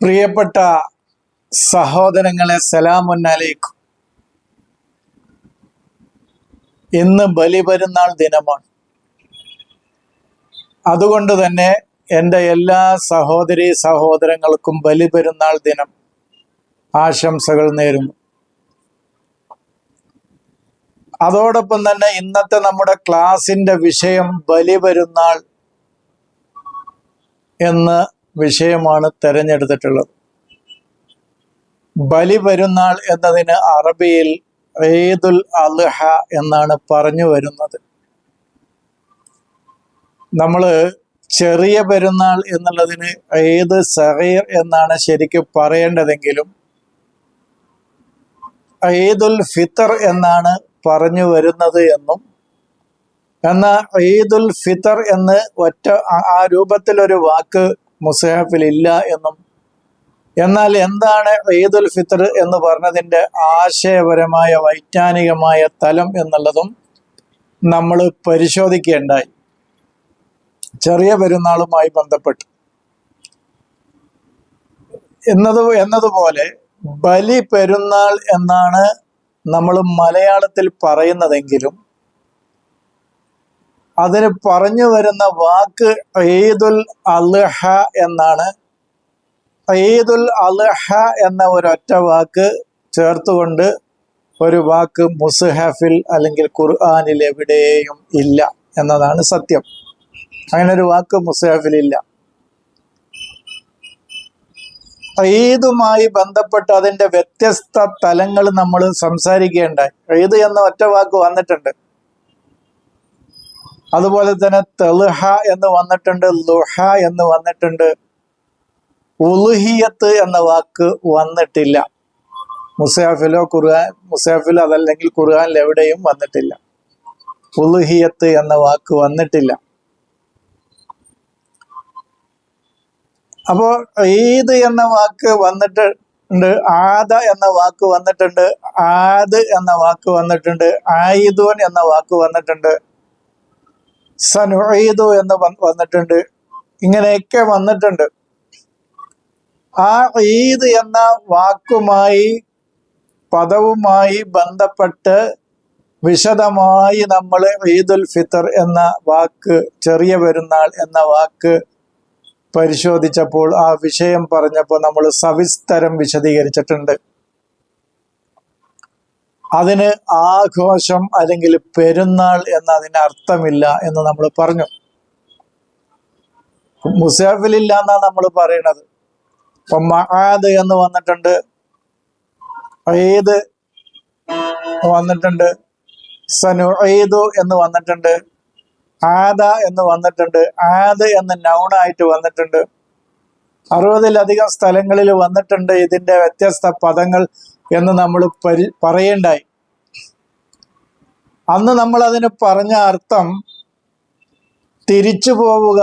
പ്രിയപ്പെട്ട സഹോദരങ്ങളെ, സലാമുൻ അലൈക്കും. ഇന്ന് ബലിപെരുന്നാൾ ദിനമാണ്. അതുകൊണ്ട് തന്നെ എൻ്റെ എല്ലാ സഹോദരീ സഹോദരങ്ങൾക്കും ബലിപെരുന്നാൾ ദിനം ആശംസകൾ നേരുന്നു. അതോടൊപ്പം തന്നെ ഇന്നത്തെ നമ്മുടെ ക്ലാസിൻ്റെ വിഷയം ബലിപെരുന്നാൾ എന്ന വിഷയമാണ് തിരഞ്ഞെടുത്തിട്ടുള്ളത്. ബലിപെരുന്നാൾ എന്നതിന് അറബിയിൽ ഈദുൽ അദ്ഹ എന്നാണ് പറഞ്ഞു വരുന്നത്. നമ്മൾ ചെറിയ പെരുന്നാൾ എന്നുള്ളതിന് ഈദ് സഗീർ എന്നാണ് ശരിക്കും പറയേണ്ടതെങ്കിലും ഈദുൽ ഫിത്തർ എന്നാണ് പറഞ്ഞു വരുന്നത് എന്നും, എന്നാൽ ഈദുൽ ഫിത്തർ എന്ന് ഒറ്റ ആ രൂപത്തിലൊരു വാക്ക് മുസ്ഹഫിൽ ഇല്ല എന്നും, എന്നാൽ എന്താണ് ഈദുൽ ഫിത്തർ എന്ന് പറഞ്ഞതിൻ്റെ ആശയപരമായ വൈജ്ഞാനികമായ തലം എന്നുള്ളതും നമ്മൾ പരിശോധിക്കേണ്ടായി. ചെറിയ പെരുന്നാളുമായി ബന്ധപ്പെട്ട് എന്നതുപോലെ ബലി പെരുന്നാൾ എന്നാണ് നമ്മൾ മലയാളത്തിൽ പറയുന്നതെങ്കിലും അതിന് പറഞ്ഞു വരുന്ന വാക്ക് ഈദുൽ അദ്ഹ എന്നാണ്. ഈദുൽ അദ്ഹ എന്ന ഒരൊറ്റ വാക്ക് ചേർത്തുകൊണ്ട് ഒരു വാക്ക് മുസ്ഹഫിൽ അല്ലെങ്കിൽ ഖുർആനിൽ എവിടെയും ഇല്ല എന്നതാണ് സത്യം. അങ്ങനെ ഒരു വാക്ക് മുസ്ഹഫിൽ ഇല്ല. ഈദുമായി ബന്ധപ്പെട്ട് അതിൻ്റെ വ്യത്യസ്ത തലങ്ങൾ നമ്മൾ സംസാരിക്കേണ്ടായി. ഈദ് എന്ന ഒറ്റ വാക്ക് വന്നിട്ടുണ്ട്. അതുപോലെ തന്നെ തൽഹ എന്ന് വന്നിട്ടുണ്ട്, ലുഹ എന്ന് വന്നിട്ടുണ്ട്. ഉലുഹിയത്ത് എന്ന വാക്ക് വന്നിട്ടില്ല. മുസ്ഹഫിലോ അതല്ലെങ്കിൽ ഖുർആനിൽ എവിടെയും വന്നിട്ടില്ല. ഉലുഹിയത്ത് എന്ന വാക്ക് വന്നിട്ടില്ല. അപ്പോൾ ഈദ് എന്ന വാക്ക് വന്നിട്ടുണ്ട്, ആദ എന്ന വാക്ക് വന്നിട്ടുണ്ട്, ആദ് എന്ന വാക്ക് വന്നിട്ടുണ്ട്, ആയിദൂൻ എന്ന വാക്ക് വന്നിട്ടുണ്ട്, സനുഈദു എന്ന് വന്നിട്ടുണ്ട്. ഇങ്ങനെയൊക്കെ വന്നിട്ടുണ്ട്. ആ ഈദ് എന്ന വാക്കുമായി പദവുമായി ബന്ധപ്പെട്ട് വിശദമായി നമ്മൾ ഈദുൽ ഫിത്തർ എന്ന വാക്ക്, ചെറിയ പെരുന്നാൾ എന്ന വാക്ക് പരിശോധിച്ചപ്പോൾ, ആ വിഷയം പറഞ്ഞപ്പോൾ നമ്മൾ സവിസ്തരം വിശദീകരിച്ചിട്ടുണ്ട്. അതിന് ആഘോഷം അല്ലെങ്കിൽ പെരുന്നാൾ എന്നതിന് അർത്ഥമില്ല എന്ന് നമ്മൾ പറഞ്ഞു. മുസ്ഹഫിലില്ല എന്നാണ് നമ്മൾ പറയണത്. ഇപ്പൊ മആദ് എന്ന് വന്നിട്ടുണ്ട്, ഈദ് വന്നിട്ടുണ്ട്, സനുഈദു എന്ന് വന്നിട്ടുണ്ട്, ആദ എന്ന് വന്നിട്ടുണ്ട്, ആദ് എന്ന് നൗണായിട്ട് വന്നിട്ടുണ്ട്. 60-ലധികം സ്ഥലങ്ങളിൽ വന്നിട്ടുണ്ട് ഇതിൻ്റെ വ്യത്യസ്ത പദങ്ങൾ എന്ന് നമ്മൾ പറയേണ്ടായി. അന്ന് നമ്മൾ അതിന് പറഞ്ഞ അർത്ഥം തിരിച്ചു പോവുക,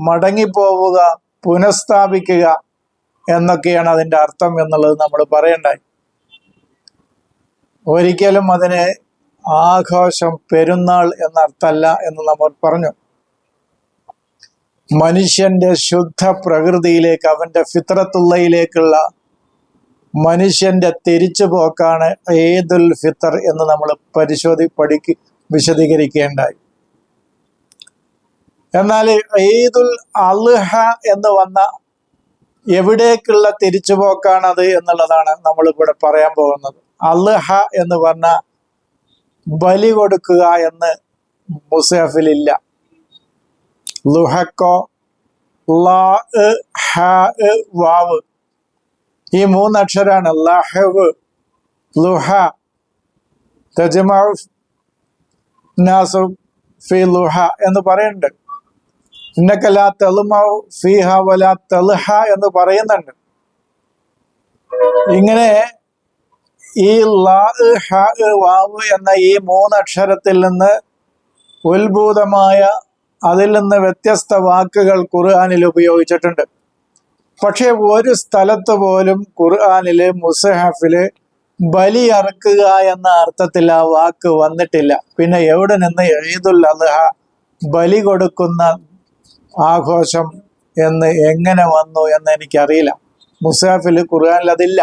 മടങ്ങിപ്പോവുക, പുനഃസ്ഥാപിക്കുക എന്നൊക്കെയാണ് അതിൻ്റെ അർത്ഥം എന്നുള്ളത് നമ്മൾ പറയണ്ടായി. ഒരിക്കലും അതിന് ആഘോഷം, പെരുന്നാൾ എന്നർത്ഥമല്ല എന്ന് നമ്മൾ പറഞ്ഞു. മനുഷ്യന്റെ ശുദ്ധ പ്രകൃതിയിലേക്ക്, അവന്റെ ഫിത്രത്തുള്ളയിലേക്കുള്ള മനുഷ്യന്റെ തിരിച്ചുപോക്കാണ് ഈദുൽ ഫിത്തർ എന്ന് നമ്മൾ വിശദീകരിക്കേണ്ടായി. എന്നാൽ ഈദുൽ അദ്ഹ എന്ന് വന്ന എവിടേക്കുള്ള തിരിച്ചുപോക്കാണത് എന്നുള്ളതാണ് നമ്മളിവിടെ പറയാൻ പോകുന്നത്. അദ്ഹ എന്ന് പറഞ്ഞ ബലി കൊടുക്കുക എന്ന് മുസ്ഹഫിലില്ല. ലുഹക്കോ, ലാ, ഹ, വാവ്, ഈ 3 അക്ഷരാണ്. ലഹവ്, ലുഹ, തജ്മഉ നാസു ഫി ലുഹ എന്ന് പറയുന്നുണ്ട്. ഇന്നക ലാ തൽമഉ ഫീഹ വലാ തൽഹ എന്ന് പറയുന്നുണ്ട്. ഇങ്ങനെ ഈ ലാ, ഹ, വാവ് എന്ന ഈ 3 അക്ഷരത്തിൽ നിന്ന് ഉത്ഭൂതമായ, അതിൽ നിന്ന് വ്യത്യസ്ത വാക്കുകൾ ഖുർആനിൽ ഉപയോഗിച്ചിട്ടുണ്ട്. പക്ഷെ ഒരു സ്ഥലത്ത് പോലും ഖുർആനില്, മുസ്ഹഫില് ബലി അറുക്കുക എന്ന അർത്ഥത്തിൽ ആ വാക്ക് വന്നിട്ടില്ല. പിന്നെ എവിടെ നിന്ന് ഈദുൽ അദ്ഹ, ബലി കൊടുക്കുന്ന ആഘോഷം എന്ന് എങ്ങനെ വന്നു എന്ന് എനിക്കറിയില്ല. മുസാഫിൽ ഖുർആനിൽ അതില്ല.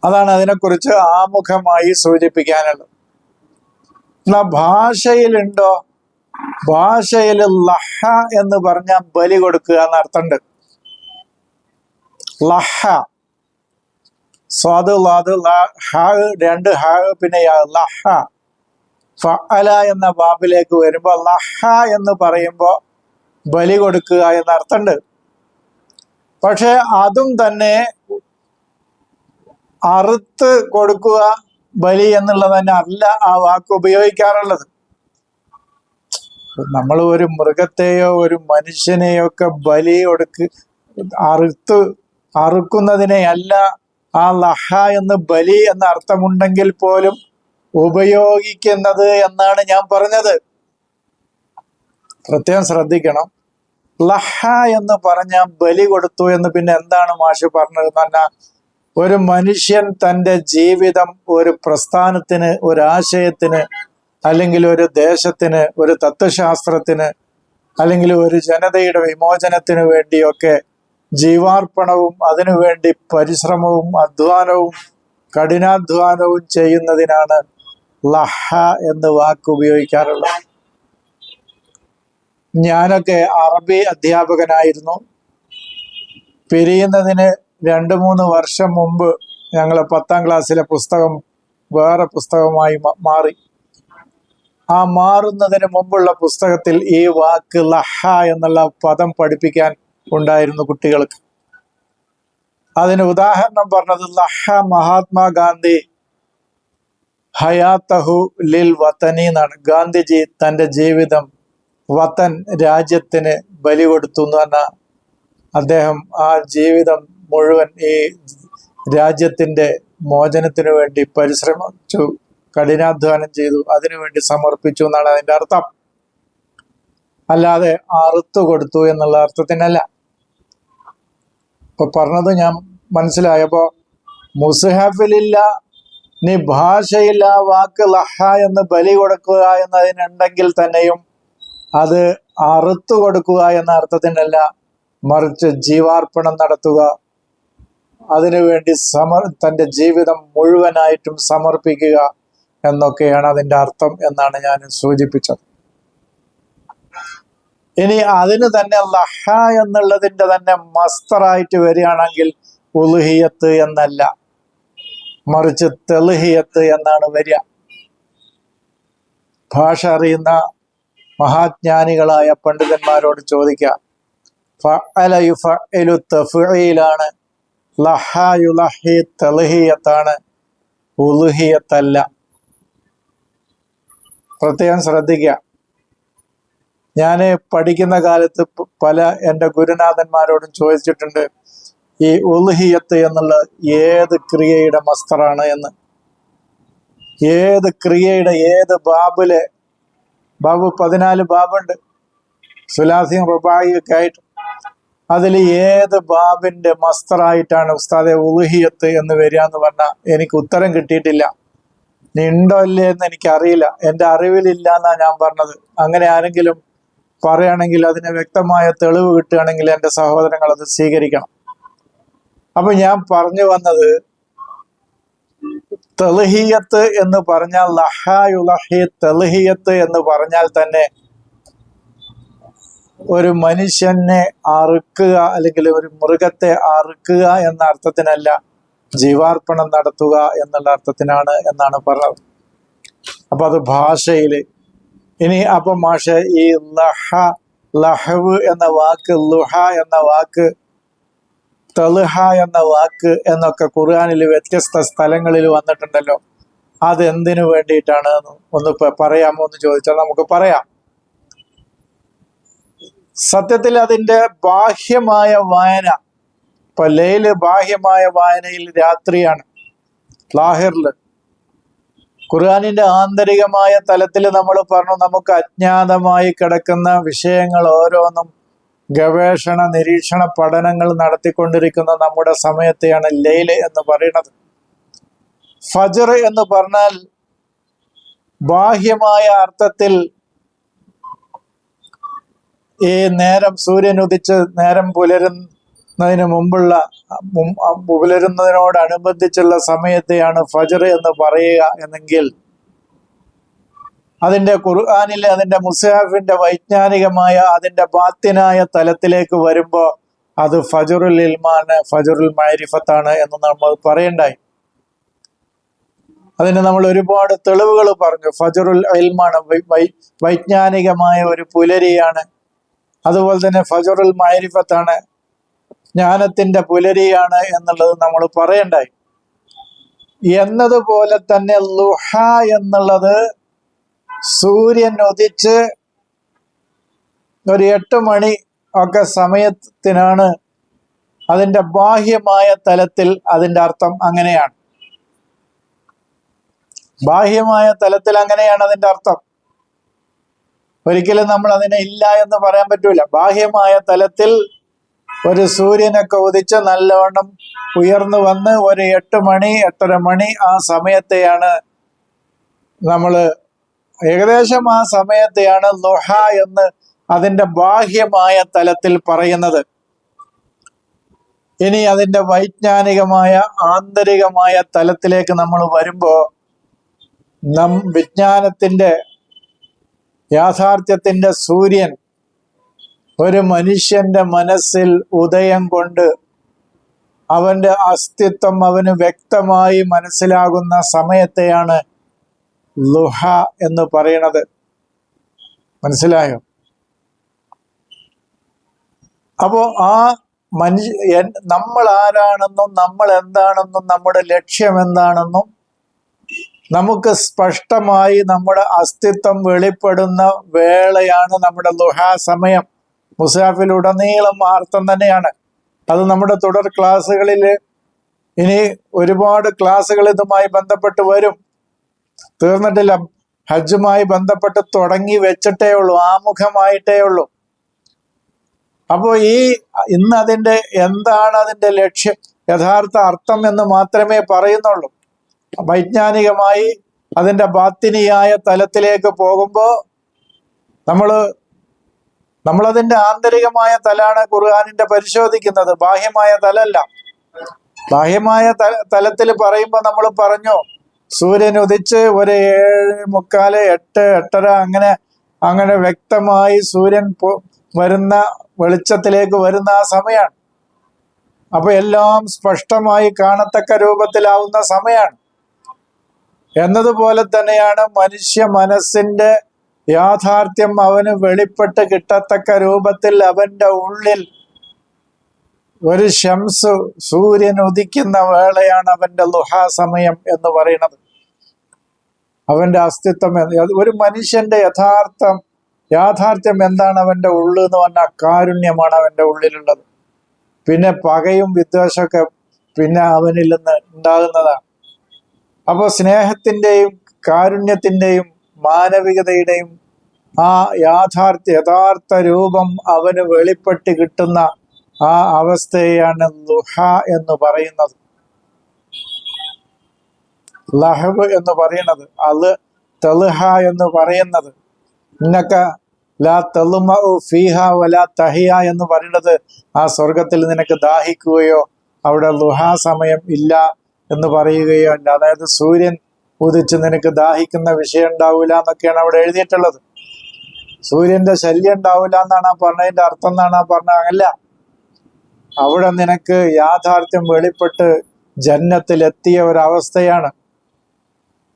അതാണ് അതിനെക്കുറിച്ച് ആമുഖമായി സൂചിപ്പിക്കാനുള്ളത്. എന്നാ ഭാഷയിലുണ്ടോ? ഭാഷയിൽ ലഹ എന്ന് പറഞ്ഞാൽ ബലി കൊടുക്കുക എന്നർത്ഥമുണ്ട്. ലഹ, സ്വാദ് ലാദ് ഹ, രണ്ട് ഹ, പിന്നെ ലഹ, ഫഅല എന്ന ബാബിലേക്ക് വരുമ്പോൾ ലഹ എന്ന് പറയുമ്പോൾ ബലി കൊടുക്കുക എന്നർത്ഥമുണ്ട്. പക്ഷെ അതും തന്നെ അറുത്ത് കൊടുക്കുക ബലി എന്നുള്ളത് തന്നെ അല്ല ആ വാക്ക് ഉപയോഗിക്കാറുള്ളത്. നമ്മൾ ഒരു മൃഗത്തെയോ ഒരു മനുഷ്യനെയോ ഒക്കെ ബലി അറുക്കുന്നതിനെ അല്ല ആ ലഹ എന്ന് ബലി എന്ന അർത്ഥമുണ്ടെങ്കിൽ പോലും ഉപയോഗിക്കുന്നത് എന്നാണ് ഞാൻ പറഞ്ഞത്. പ്രത്യേകം ശ്രദ്ധിക്കണം. ലഹ എന്ന് പറഞ്ഞാൽ ബലി കൊടുത്തു എന്ന് പിന്നെ എന്താണ് മാഷ് പറഞ്ഞത്? പറഞ്ഞാൽ ഒരു മനുഷ്യൻ തൻ്റെ ജീവിതം ഒരു പ്രസ്ഥാനത്തിന്, ഒരു ആശയത്തിന്, അല്ലെങ്കിൽ ഒരു ദേശത്തിന്, ഒരു തത്വശാസ്ത്രത്തിന്, അല്ലെങ്കിൽ ഒരു ജനതയുടെ വിമോചനത്തിന് വേണ്ടിയൊക്കെ ജീവാർപ്പണവും അതിനുവേണ്ടി പരിശ്രമവും അധ്വാനവും കഠിനാധ്വാനവും ചെയ്യുന്നതിനാണ് ലഹ എന്ന് വാക്ക് ഉപയോഗിക്കാറുള്ളത്. ഞാനൊക്കെ അറബി അധ്യാപകനായിരുന്നു. പിരിയുന്നതിന് 2-3 വർഷം മുമ്പ് ഞങ്ങൾ 10ാം ക്ലാസ്സിലെ പുസ്തകം വേറെ പുസ്തകമായി മാറി. ആ മാറുന്നതിന് മുമ്പുള്ള പുസ്തകത്തിൽ ഈ വാക്ക് ലഹ എന്നുള്ള പദം പഠിപ്പിക്കാൻ ഉണ്ടായിരുന്നു കുട്ടികൾക്ക്. അതിന് ഉദാഹരണം പറഞ്ഞത് ലഹ മഹാത്മാഗാന്ധി ഹയാത്തഹു ലിൽ വതനി എന്നാണ്. ഗാന്ധിജി തൻ്റെ ജീവിതം വതൻ, രാജ്യത്തിന് ബലി കൊടുത്തു എന്ന് പറഞ്ഞാൽ അദ്ദേഹം ആ ജീവിതം മുഴുവൻ ഈ രാജ്യത്തിൻ്റെ മോചനത്തിനു വേണ്ടി പരിശ്രമിച്ചു, കഠിനാധ്വാനം ചെയ്തു, അതിനുവേണ്ടി സമർപ്പിച്ചു എന്നാണ് അതിൻ്റെ അർത്ഥം. അല്ലാതെ അറുത്തു കൊടുത്തു എന്നുള്ള അർത്ഥത്തിനല്ല. ഇപ്പൊ പറഞ്ഞത് ഞാൻ മനസ്സിലായപ്പോ മുസ്ഹഫിലില്ല, നീ ഭാഷയില്ല വാക്ക് ലഹ എന്ന് ബലി കൊടുക്കുക എന്നതിനുണ്ടെങ്കിൽ തന്നെയും അത് അറുത്തു കൊടുക്കുക എന്ന അർത്ഥത്തിനല്ല, മറിച്ച് ജീവാർപ്പണം നടത്തുക, അതിനുവേണ്ടി തൻ്റെ ജീവിതം മുഴുവനായിട്ടും സമർപ്പിക്കുക എന്നൊക്കെയാണ് അതിൻ്റെ അർത്ഥം എന്നാണ് ഞാൻ സൂചിപ്പിച്ചത്. ഇനി അതിന് തന്നെ ലഹ എന്നുള്ളതിൻ്റെ തന്നെ മസ്തറായിട്ട് വരികയാണെങ്കിൽ ഉലുഹിയത്ത് എന്നല്ല, മറിച്ച് തെലുഹിയത്ത് എന്നാണ് വരിക. ഭാഷ അറിയുന്ന മഹാജ്ഞാനികളായ പണ്ഡിതന്മാരോട് ചോദിക്കുക. ഫഅല യുഫഇലു തഫ്ഈലാണ്, ലഹ യുലഹി തെലുഹിയത്താണ്, ഉലുഹിയത്തല്ല. പ്രത്യേകം ശ്രദ്ധിക്കുക. ഞാൻ പഠിക്കുന്ന കാലത്ത് പല എൻ്റെ ഗുരുനാഥന്മാരോടും ചോദിച്ചിട്ടുണ്ട്, ഈ ഉൽഹിയത്ത് എന്നുള്ള ഏത് ക്രിയയുടെ മസ്തറാണ് എന്ന്. ഏത് ക്രിയയുടെ ഏത് ബാബിലെ ബാബ് 14 ബാബുണ്ട്, സുലാസിയും റുബായി ഒക്കെ ആയിട്ട്. അതിൽ ഏത് ബാബിന്റെ മസ്തറായിട്ടാണ് ഉസ്താദെ ഉൽഹിയത്ത് എന്ന് വരിക എന്ന് പറഞ്ഞാൽ എനിക്ക് ഉത്തരം കിട്ടിയിട്ടില്ല. നീ ഉണ്ടോ ഇല്ലേ എന്ന് എനിക്കറിയില്ല, എൻ്റെ അറിവിലില്ല എന്നാ ഞാൻ പറഞ്ഞത്. അങ്ങനെ ആരെങ്കിലും പറയുകയാണെങ്കിൽ അതിന് വ്യക്തമായ തെളിവ് കിട്ടുകയാണെങ്കിൽ എൻ്റെ സഹോദരങ്ങൾ അത് സ്വീകരിക്കണം. അപ്പൊ ഞാൻ പറഞ്ഞു വന്നത്, തെലുഹിയത്ത് എന്ന് പറഞ്ഞാൽ ലഹ യുലഹി തെലുഹിയത്ത് എന്ന് പറഞ്ഞാൽ തന്നെ ഒരു മനുഷ്യനെ അറുക്കുക അല്ലെങ്കിൽ ഒരു മൃഗത്തെ അറുക്കുക എന്ന അർത്ഥത്തിനല്ല, ജീവാർപ്പണം നടത്തുക എന്നുള്ള അർത്ഥത്തിനാണ് എന്നാണ് പറഞ്ഞത്. അപ്പൊ അത് ഭാഷയില്. ഇനി അപ്പൊ മാഷ ഈ ലഹവ് എന്ന വാക്ക്, ലുഹ എന്ന വാക്ക്, തൽഹ എന്ന വാക്ക് എന്നൊക്കെ ഖുർആനിൽ വ്യത്യസ്ത സ്ഥലങ്ങളിൽ വന്നിട്ടുണ്ടല്ലോ. അത് എന്തിനു വേണ്ടിയിട്ടാണ് ഒന്ന് പറയാമോ എന്ന് ചോദിച്ചാൽ നമുക്ക് പറയാം. സത്യത്തിൽ അതിൻ്റെ ബാഹ്യമായ വായന, ഇപ്പൊ ലൈല് ബാഹ്യമായ വായനയിൽ രാത്രിയാണ്, ലാഹിറില്. ഖുർആനിന്റെ ആന്തരികമായ തലത്തിൽ നമ്മൾ പറഞ്ഞു, നമുക്ക് അജ്ഞാതമായി കിടക്കുന്ന വിഷയങ്ങൾ ഓരോന്നും ഗവേഷണ നിരീക്ഷണ പഠനങ്ങൾ നടത്തിക്കൊണ്ടിരിക്കുന്ന നമ്മുടെ സമയത്തെയാണ് ലൈല് എന്ന് പറയുന്നത്. ഫജ്ർ എന്ന് പറഞ്ഞാൽ ബാഹ്യമായ അർത്ഥത്തിൽ ഈ നേരം, സൂര്യൻ ഉദിച്ച് നേരം പുലരുന്ന അതിന് മുമ്പുള്ള പുലരുന്നതിനോടനുബന്ധിച്ചുള്ള സമയത്തെയാണ് ഫജ്ർ എന്ന് പറയുക എന്നെങ്കിൽ അതിന്റെ ഖുർആനിലെ അതിന്റെ മുസ്ഹഫിന്റെ വൈജ്ഞാനികമായ അതിന്റെ ബാത്തിനായ തലത്തിലേക്ക് വരുമ്പോൾ അത് ഫജ്റുൽ ഇൽമാണ്, ഫജ്റുൽ മഅരിഫത്താണ് എന്ന് നമ്മൾ പറയണ്ടായി. അതിന് നമ്മൾ ഒരുപാട് തെളിവുകൾ പറഞ്ഞു. ഫജ്റുൽ ഇൽമാണ്, വൈജ്ഞാനികമായ ഒരു പുലരിയാണ്. അതുപോലെ തന്നെ ഫജ്റുൽ മഅരിഫത്താണ്, ജ്ഞാനത്തിന്റെ പുലരിയാണ് എന്നുള്ളത് നമ്മൾ പറയണ്ടായി. എന്നതുപോലെ തന്നെ ളുഹ എന്നുള്ളത് സൂര്യൻ ഉദിച്ച് ഒരു 8 മണി ഒക്കെ സമയത്തിനാണ് അതിന്റെ ബാഹ്യമായ തലത്തിൽ അതിന്റെ അർത്ഥം അങ്ങനെയാണ്. ബാഹ്യമായ തലത്തിൽ അങ്ങനെയാണ് അതിന്റെ അർത്ഥം. ഒരിക്കലും നമ്മൾ അതിനെ ഇല്ല എന്ന് പറയാൻ പറ്റൂല. ബാഹ്യമായ തലത്തിൽ ഒരു സൂര്യനൊക്കെ ഉദിച്ച് നല്ലവണ്ണം ഉയർന്നു വന്ന് ഒരു 8 മണി 8:30 മണി ആ സമയത്തെയാണ് നമ്മൾ ഏകദേശം ആ സമയത്തെയാണ് ളുഹ എന്ന് അതിന്റെ ബാഹ്യമായ തലത്തിൽ പറയുന്നത്. ഇനി അതിന്റെ വൈജ്ഞാനികമായ ആന്തരികമായ തലത്തിലേക്ക് നമ്മൾ വരുമ്പോൾ വിജ്ഞാനത്തിന്റെ യാഥാർത്ഥ്യത്തിന്റെ സൂര്യൻ ഒരു മനുഷ്യന്റെ മനസ്സിൽ ഉദയം കൊണ്ട് അവന്റെ അസ്തിത്വം അവന് വ്യക്തമായി മനസ്സിലാകുന്ന സമയത്തെയാണ് ളുഹ എന്ന് പറയുന്നത്. മനസ്സിലായോ? അപ്പോ ആ നമ്മൾ ആരാണെന്നും നമ്മൾ എന്താണെന്നും നമ്മുടെ ലക്ഷ്യം എന്താണെന്നും നമുക്ക് സ്പഷ്ടമായി നമ്മുടെ അസ്തിത്വം വെളിപ്പെടുന്ന വേളയാണ് നമ്മുടെ ളുഹ സമയം. മുസ്ഹഫിലുടനീളം അർത്ഥം തന്നെയാണ്. അത് നമ്മുടെ തുടർ ക്ലാസ്സുകളിൽ ഇനി ഒരുപാട് ക്ലാസ്സുകൾ ഇതുമായി ബന്ധപ്പെട്ട് വരും. തീർന്നിട്ടില്ല. ഹജ്ജുമായി ബന്ധപ്പെട്ട് തുടങ്ങി വെച്ചിട്ടേ ഉള്ളൂ, ആമുഖമായിട്ടേ ഉള്ളൂ. അപ്പോൾ ഇന്ന് അതിന്റെ എന്താണ് അതിന്റെ ലക്ഷ്യം, യഥാർത്ഥ അർത്ഥം എന്ന് മാത്രമേ പറയുന്നുള്ളൂ. വൈജ്ഞാനികമായി അതിന്റെ ബാത്തിനിയായ തലത്തിലേക്ക് പോകുമ്പോൾ നമ്മളതിന്റെ ആന്തരികമായ തലാണ് ഖുർആനിന്റെ പരിശോധിക്കുന്നത്, ബാഹ്യമായ തലല്ല. ബാഹ്യമായ തലത്തിൽ പറയുമ്പോൾ നമ്മൾ പറഞ്ഞു സൂര്യൻ ഉദിച്ച് ഒരു 7:45 8 8:30 അങ്ങനെ വ്യക്തമായി സൂര്യൻ വരുന്ന വെളിച്ചത്തിലേക്ക് വരുന്ന ആ സമയമാണ്. അപ്പൊ എല്ലാം സ്പഷ്ടമായി കാണത്തക്ക രൂപത്തിലാവുന്ന സമയമാണ്. എന്നതുപോലെ തന്നെയാണ് മനുഷ്യ മനസ്സിന്റെ യാഥാർത്ഥ്യം അവന് വെളിപ്പെട്ട് കിട്ടത്തക്ക രൂപത്തിൽ അവന്റെ ഉള്ളിൽ ഒരു ശംസ് സൂര്യൻ ഉദിക്കുന്ന വേളയാണ് അവന്റെ ളുഹ സമയം എന്ന് പറയുന്നത്. അവന്റെ അസ്തിത്വം ഒരു മനുഷ്യന്റെ യാഥാർത്ഥ്യം എന്താണ്? അവന്റെ ഉള്ളിൽ എന്ന് പറഞ്ഞാൽ കാരുണ്യമാണ് അവന്റെ ഉള്ളിലുള്ളത്. പിന്നെ പകയും വിദ്വേഷമൊക്കെ പിന്നെ അവനിൽ നിന്ന് ഉണ്ടാകുന്നതാണ്. അപ്പോൾ സ്നേഹത്തിന്റെയും കാരുണ്യത്തിന്റെയും മാനവികതയുടെയും ആ യഥാർത്ഥ രൂപം അവന് വെളിപ്പെട്ട് കിട്ടുന്ന ആ അവസ്ഥയാണ് ളുഹ എന്ന് പറയുന്നത്. ലഹബ് എന്ന് പറയുന്നത്, അത് തൽഹ എന്ന് പറയുന്നത്, ഇന്നക ലാ തൽമഉ ഫീഹ വലാ തഹിയ എന്ന് പറയുന്നത് ആ സ്വർഗത്തിൽ നിനക്ക് ദാഹിക്കുകയോ അവിടെ ളുഹ സമയം ഇല്ല എന്ന് പറയുകയോ അല്ല. അതായത് സൂര്യൻ ഉദിച്ച് നിനക്ക് ദാഹിക്കുന്ന വിഷയം ഉണ്ടാവില്ല എന്നൊക്കെയാണ് അവിടെ എഴുതിയിട്ടുള്ളത്. സൂര്യന്റെ ശല്യം ഉണ്ടാവില്ല എന്നാണ് ആ പറഞ്ഞതിന്റെ അർത്ഥം എന്നാണ് ആ പറഞ്ഞ. അല്ല, അവിടെ നിനക്ക് യാഥാർത്ഥ്യം വെളിപ്പെട്ട് ജന്നത്തിലെത്തിയ ഒരവസ്ഥയാണ്.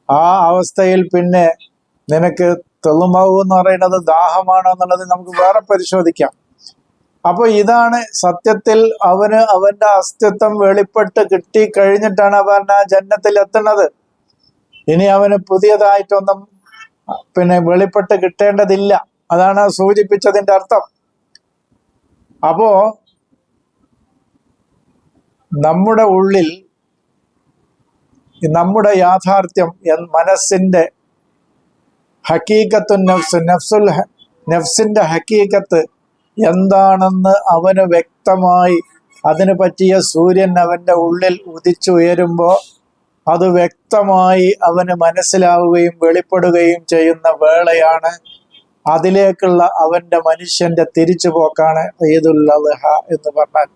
ആ അവസ്ഥയിൽ പിന്നെ നിനക്ക് തെളുമവ് എന്ന് പറയുന്നത് ദാഹമാണോ എന്നുള്ളത് നമുക്ക് വേറെ പരിശോധിക്കാം. അപ്പൊ ഇതാണ് സത്യത്തിൽ അവന്റെ അസ്തിത്വം വെളിപ്പെട്ട് കിട്ടി കഴിഞ്ഞിട്ടാണ് അവൻ ആ ജന്നത്തിൽ എത്തുന്നത്. ഇനി അവന് പുതിയതായിട്ടൊന്നും പിന്നെ വെളിപ്പെട്ട് കിട്ടേണ്ടതില്ല. അതാണ് സൂചിപ്പിച്ചതിന്റെ അർത്ഥം. അപ്പോ നമ്മുടെ ഉള്ളിൽ നമ്മുടെ യാഥാർത്ഥ്യം മനസ്സിന്റെ ഹക്കീക്കത്തു നഫ്സിന്റെ ഹക്കീക്കത്ത് എന്താണെന്ന് അവന് വ്യക്തമായി അതിന് പറ്റിയ സൂര്യൻ അവന്റെ ഉള്ളിൽ ഉദിച്ചുയരുമ്പോൾ അത് വ്യക്തമായി അവന് മനസ്സിലാവുകയും വെളിപ്പെടുകയും ചെയ്യുന്ന വേളയാണ്. അതിലേക്കുള്ള അവന്റെ മനുഷ്യന്റെ തിരിച്ചുപോക്കാണ് ഈദുൽ അദ്ഹ എന്ന് പറഞ്ഞാൽ.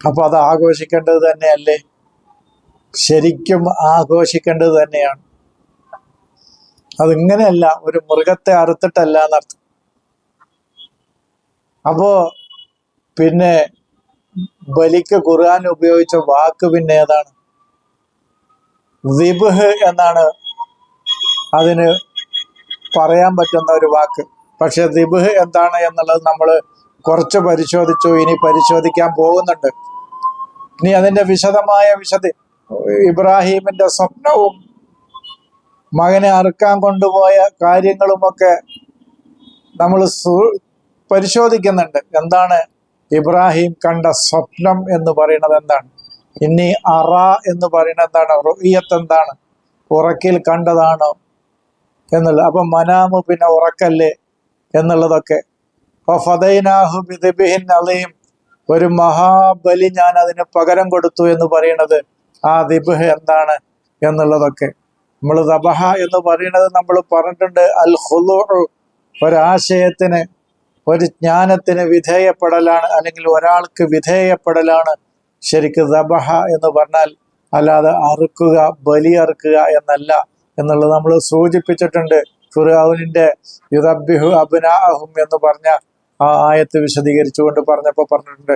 അപ്പൊ അത് ആഘോഷിക്കേണ്ടത് തന്നെയല്ലേ? ശരിക്കും ആഘോഷിക്കേണ്ടത് തന്നെയാണ്. അതിങ്ങനെയല്ല, ഒരു മൃഗത്തെ അറുത്തിട്ടല്ല എന്നർത്ഥം. അപ്പോ പിന്നെ ബലിക്ക് ഖുർആൻ ഉപയോഗിച്ച വാക്ക് പിന്നെ ഏതാണ്? ദിബ്ഹ് എന്നാണ് അതിന് പറയാൻ പറ്റുന്ന ഒരു വാക്ക്. പക്ഷെ ദിബ്ഹ് എന്താണ് എന്നുള്ളത് നമ്മൾ കുറച്ച് പരിശോധിച്ചു, ഇനി പരിശോധിക്കാൻ പോകുന്നുണ്ട്. ഇനി അതിന്റെ വിശദമായ ഇബ്രാഹീമിന്റെ സ്വപ്നവും മകനെ അറുക്കാൻ കൊണ്ടുപോയ കാര്യങ്ങളുമൊക്കെ നമ്മൾ പരിശോധിക്കുന്നുണ്ട്. എന്താണ് ഇബ്രാഹിം കണ്ട സ്വപ്നം എന്ന് പറയുന്നത്? എന്താണ് ഇനി അറ എന്ന് പറയുന്നത്? എന്താണ് റുഇയത്ത്? എന്താണ് ഉറക്കിൽ കണ്ടതാണോ എന്നുള്ളത്? അപ്പൊ മനാമു പിന്നെ ഉറക്കല്ലേ എന്നുള്ളതൊക്കെ. ഫദൈനാഹു ബിദിബ്ഹിൻ അളീം, ഒരു മഹാബലി ഞാൻ അതിന് പകരം കൊടുത്തു എന്ന് പറയുന്നത് ആ ദിബ്ഹ് എന്താണ് എന്നുള്ളതൊക്കെ. നമ്മൾ ദബഹ എന്ന് പറയുന്നത് നമ്മൾ പറഞ്ഞിട്ടുണ്ട്, അൽ ഖുളൂഉ, ഒരാശയത്തിന് ഒരു ജ്ഞാനത്തിന് വിധേയപ്പെടലാണ്, അല്ലെങ്കിൽ ഒരാൾക്ക് വിധേയപ്പെടലാണ് ശരിക്ക് ദബഹ എന്ന് പറഞ്ഞാൽ. അല്ലാതെ അറുക്കുക, ബലി അറുക്കുക എന്നല്ല എന്നുള്ളത് നമ്മൾ സൂചിപ്പിച്ചിട്ടുണ്ട്. ഫിർഔനിന്റെ യുദബ്ബിഹു അബ്നാഅഹും എന്ന് പറഞ്ഞ ആ ആയത്ത് വിശദീകരിച്ചുകൊണ്ട് പറഞ്ഞിട്ടുണ്ട്,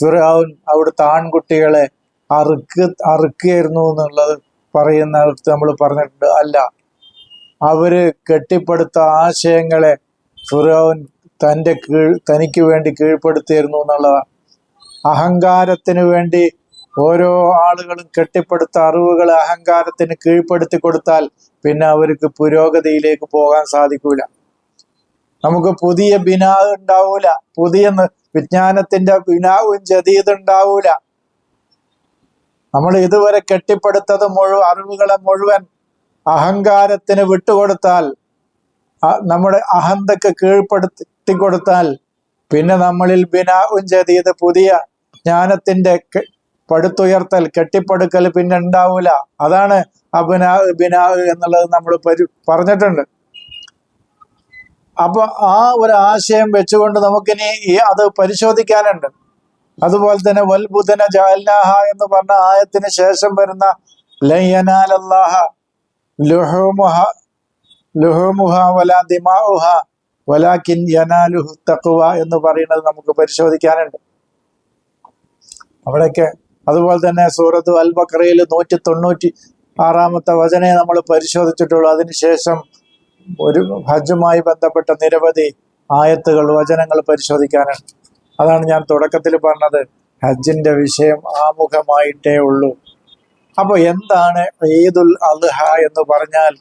ഫിർഔൻ അവിടുത്തെ ആൺകുട്ടികളെ അറുക്കുകയായിരുന്നു എന്നുള്ളത് പറയുന്നിടത്ത് നമ്മൾ പറഞ്ഞിട്ടുണ്ട്. അല്ല, അവര് കെട്ടിപ്പടുത്ത ആശയങ്ങളെ ഫിർഔൻ തനിക്ക് വേണ്ടി കീഴ്പ്പെടുത്തിയിരുന്നു എന്നുള്ളതാണ്. അഹങ്കാരത്തിന് വേണ്ടി ഓരോ ആളുകളും കെട്ടിപ്പടുത്ത അറിവുകൾ അഹങ്കാരത്തിന് കീഴ്പ്പെടുത്തി കൊടുത്താൽ പിന്നെ അവർക്ക് പുരോഗതിയിലേക്ക് പോകാൻ സാധിക്കൂല. നമുക്ക് പുതിയ ബിനാവ് ഉണ്ടാവൂല, പുതിയ വിജ്ഞാനത്തിന്റെ ബിനാവും ജദീദ് ഉണ്ടാവൂല. നമ്മൾ ഇതുവരെ കെട്ടിപ്പടുത്തത് അറിവുകളെ മുഴുവൻ അഹങ്കാരത്തിന് വിട്ടുകൊടുത്താൽ, നമ്മുടെ അഹന്തക്ക് കീഴ്പ്പെടുത്തി കൊടുത്താൽ പിന്നെ നമ്മളിൽ ബിനാവും ജദീദ്, പുതിയ ജ്ഞാനത്തിന്റെ പടുത്തുയർത്തൽ, കെട്ടിപ്പടുക്കൽ പിന്നെ ഉണ്ടാവൂല. അതാണ് ബിനാ എന്നുള്ളത് നമ്മൾ പറഞ്ഞിട്ടുണ്ട്. അപ്പൊ ആ ഒരു ആശയം വെച്ചുകൊണ്ട് നമുക്കിനി അത് പരിശോധിക്കാനുണ്ട്. അതുപോലെ തന്നെ വൽ ബുദന ജഅൽനാഹ എന്ന് പറഞ്ഞ ആയത്തിന് ശേഷം വരുന്ന ലൻ യനാലല്ലാഹ ലുഹൂമുഹ വലാ ദിമാഉഹ വലാകിൻ യനാലുഹു തഖ്വ എന്ന് പറയുന്നത് നമുക്ക് പരിശോധിക്കാനുണ്ട് അവിടെയൊക്കെ. അതുപോലെ തന്നെ സൂറത്ത് അൽ ബഖറയിൽ 196 വചനേ നമ്മൾ പരിശോധിച്ചിട്ടുള്ളൂ. അതിനുശേഷം ഒരു ഹജ്ജുമായി ബന്ധപ്പെട്ട നിരവധി ആയത്തുകൾ, വചനങ്ങൾ പരിശോധിക്കാനാണ്. അതാണ് ഞാൻ തുടക്കത്തിൽ പറഞ്ഞത്, ഹജ്ജിന്റെ വിഷയം ആമുഖമായിട്ടേ ഉള്ളൂ. അപ്പൊ എന്താണ് ഈദുൽ അദ്ഹ എന്ന് പറഞ്ഞാൽ?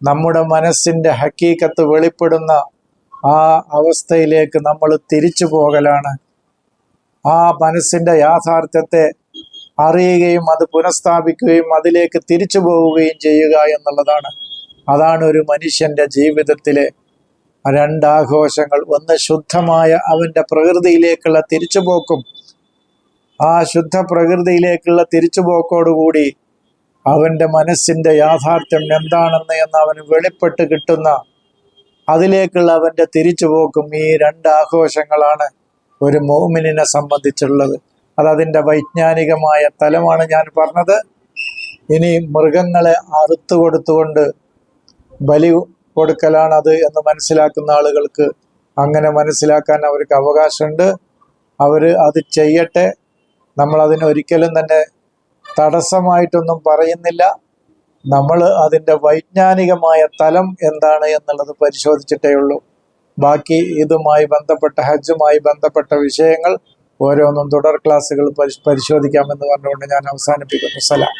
നമ്മുടെ മനസ്സിന്റെ ഹക്കീക്കത്ത് വെളിപ്പെടുന്ന ആ അവസ്ഥയിലേക്ക് നമ്മൾ തിരിച്ചു പോകലാണ്. ആ മനസ്സിന്റെ യാഥാർത്ഥ്യത്തെ അറിയുകയും അത് പുനഃസ്ഥാപിക്കുകയും അതിലേക്ക് തിരിച്ചു പോവുകയും ചെയ്യുക എന്നുള്ളതാണ്. അതാണ് ഒരു മനുഷ്യന്റെ ജീവിതത്തിലെ രണ്ടാഘോഷങ്ങൾ. ഒന്ന് ശുദ്ധമായ അവന്റെ പ്രകൃതിയിലേക്കുള്ള തിരിച്ചുപോക്കും. ആ ശുദ്ധ പ്രകൃതിയിലേക്കുള്ള തിരിച്ചുപോക്കോടുകൂടി അവന്റെ മനസ്സിന്റെ യാഥാർത്ഥ്യം എന്താണെന്ന് അവന് വെളിപ്പെട്ട് കിട്ടുന്ന അതിലേക്കുള്ള അവന്റെ തിരിച്ചുപോക്കും. ഈ രണ്ടാഘോഷങ്ങളാണ് ഒരു മുഅ്മിനിനെ സംബന്ധിച്ചുള്ളത്. അതതിൻ്റെ വൈജ്ഞാനികമായ തലമാണ് ഞാൻ പറഞ്ഞത്. ഇനി മൃഗങ്ങളെ അറുത്തു കൊടുത്തുകൊണ്ട് ബലി കൊടുക്കലാണത് എന്ന് മനസ്സിലാക്കുന്ന ആളുകൾക്ക് അങ്ങനെ മനസ്സിലാക്കാൻ അവർക്ക് അവകാശമുണ്ട്. അവർ അത് ചെയ്യട്ടെ. നമ്മൾ അതിനൊരിക്കലും തന്നെ തടസ്സമായിട്ടൊന്നും പറയുന്നില്ല. നമ്മൾ അതിൻ്റെ വൈജ്ഞാനികമായ തലം എന്താണ് എന്നുള്ളത് പരിശോധിച്ചിട്ടേ ഉള്ളൂ. ബാക്കി ഇതുമായി ബന്ധപ്പെട്ട ഹജ്ജുമായി ബന്ധപ്പെട്ട വിഷയങ്ങൾ ഓരോന്നും തുടർ ക്ലാസ്സുകൾ പരിശോധിക്കാമെന്ന് പറഞ്ഞുകൊണ്ട് ഞാൻ അവസാനിപ്പിക്കുന്നു. സലാം.